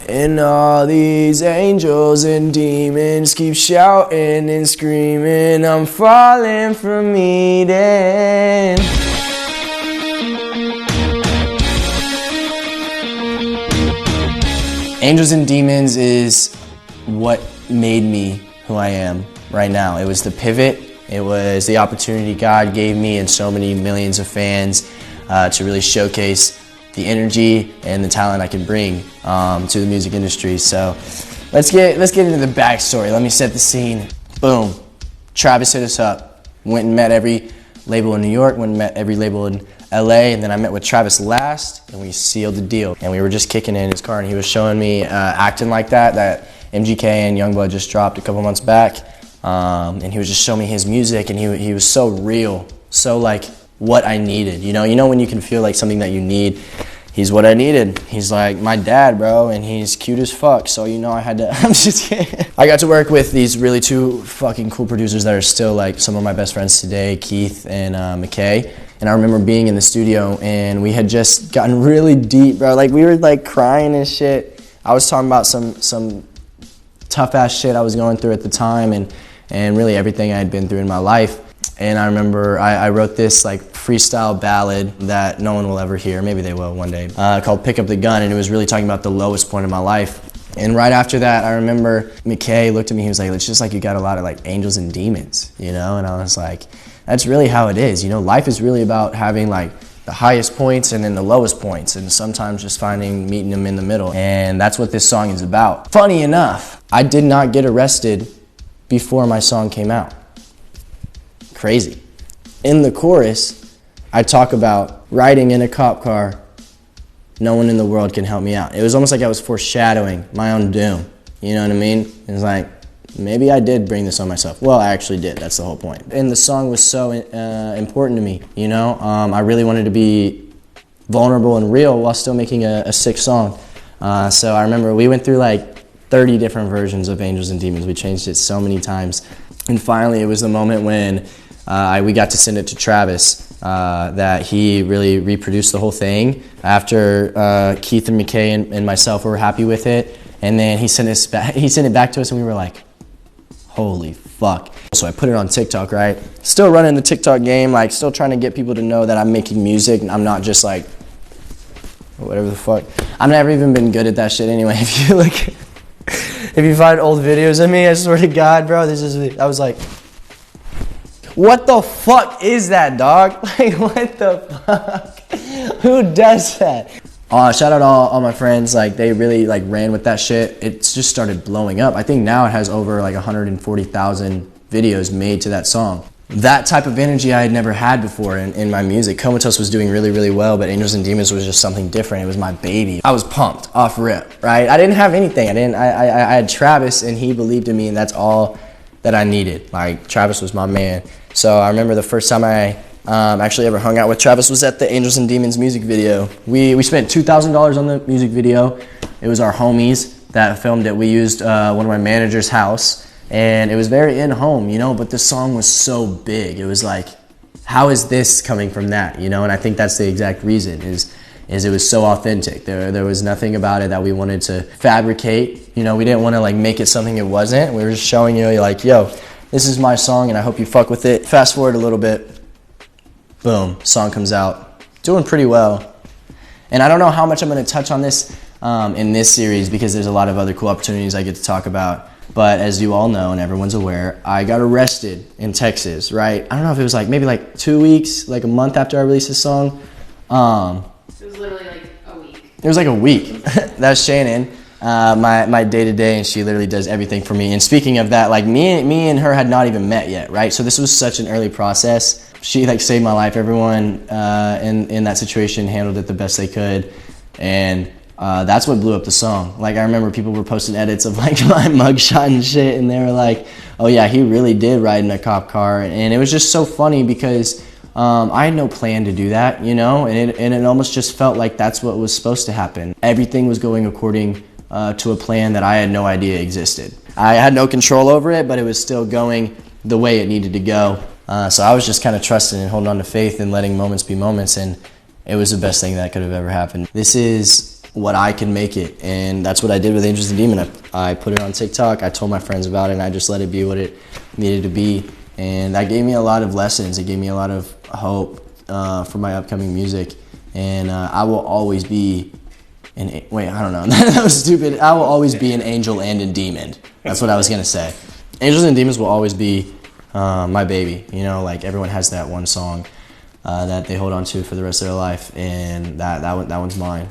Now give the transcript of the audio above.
And all these angels and demons keep shouting and screaming, I'm falling from Eden. Angels and Demons is what made me who I am right now. It was the pivot. It was the opportunity God gave me and so many millions of fans to really showcase the energy and the talent I can bring to the music industry. So let's get into the backstory. Let me set the scene. Boom. Travis hit us up. Went and met every label in New York, went and met every label in LA, and then I met with Travis last, and we sealed the deal. And we were just kicking it in his car, and he was showing me Acting Like that MGK and Youngblood just dropped a couple months back. And he was just showing me his music, and he was so real, so like what I needed. You know when you can feel like something that you need. He's what I needed. He's like my dad, bro, and he's cute as fuck. So I had to. I'm just kidding. I got to work with these really two fucking cool producers that are still like some of my best friends today, Keith and McKay. And I remember being in the studio, and we had just gotten really deep, bro. Like we were like crying and shit. I was talking about some tough ass shit I was going through at the time, and really everything I had been through in my life. And I remember I wrote this like freestyle ballad that no one will ever hear, maybe they will one day, called Pick Up the Gun, and it was really talking about the lowest point of my life. And right after that, I remember McKay looked at me, he was like, it's just like you got a lot of like angels and demons, And I was like, that's really how it is, life is really about having like the highest points and then the lowest points, and sometimes just meeting them in the middle. And that's what this song is about. Funny enough, I did not get arrested before my song came out. Crazy. In the chorus, I talk about riding in a cop car, no one in the world can help me out. It was almost like I was foreshadowing my own doom. You know what I mean? It was like, maybe I did bring this on myself. Well, I actually did. That's the whole point. And the song was so important to me, I really wanted to be vulnerable and real while still making a sick song. So I remember we went through like 30 different versions of Angels and Demons. We changed it so many times. And finally, it was the moment when we got to send it to Travis, that he really reproduced the whole thing after Keith and McKay and myself were happy with it. And then he sent it back to us, and we were like, holy fuck. So I put it on TikTok, right? Still running the TikTok game, like still trying to get people to know that I'm making music and I'm not just like, whatever the fuck. I've never even been good at that shit anyway. If you find old videos of me, I swear to God, bro, I was like, what the fuck is that, dog? Like, what the fuck? Who does that? Shout out all my friends, like they really like ran with that shit. It just started blowing up. I think now it has over like 140,000 videos made to that song. That type of energy I had never had before in my music. Comatose was doing really, really well, but Angels and Demons was just something different. It was my baby. I was pumped off rip, right? I didn't have anything. I had Travis, and he believed in me, and that's all that I needed. Like, Travis was my man. So I remember the first time I actually ever hung out with Travis was at the Angels and Demons music video. We spent $2,000 on the music video. It was our homies that filmed it. We used one of my manager's house, and it was very in-home, but the song was so big. It was like, how is this coming from that, And I think that's the exact reason, is it was so authentic. There was nothing about it that we wanted to fabricate. We didn't want to like make it something it wasn't. We were just showing you like, yo, this is my song, and I hope you fuck with it. Fast forward a little bit. Boom, song comes out, doing pretty well. And I don't know how much I'm going to touch on this in this series, because there's a lot of other cool opportunities I get to talk about. But as you all know, and everyone's aware, I got arrested in Texas, right? I don't know if it was like maybe like 2 weeks, like a month after I released this song. It was literally like a week. It was like a week. That's Shannon, my day-to-day, and she literally does everything for me. And speaking of that, like me and her had not even met yet, right? So this was such an early process. She like saved my life. Everyone in that situation handled it the best they could, and that's what blew up the song. Like, I remember people were posting edits of like my mugshot and shit, and they were like, oh yeah, he really did ride in a cop car. And it was just so funny because I had no plan to do that, and it almost just felt like that's what was supposed to happen. Everything was going according to a plan that I had no idea existed. I had no control over it, but it was still going the way it needed to go. So I was just kind of trusting and holding on to faith and letting moments be moments, and it was the best thing that could have ever happened. This is what I can make it, and that's what I did with Angels and Demon. I put it on TikTok, I told my friends about it, and I just let it be what it needed to be, and that gave me a lot of lessons. It gave me a lot of hope for my upcoming music, and I will always be wait, I don't know. That was stupid. I will always be an angel and a demon. That's what I was going to say. Angels and Demons will always be my baby. You know, like everyone has that one song that they hold on to for the rest of their life, and that one's mine.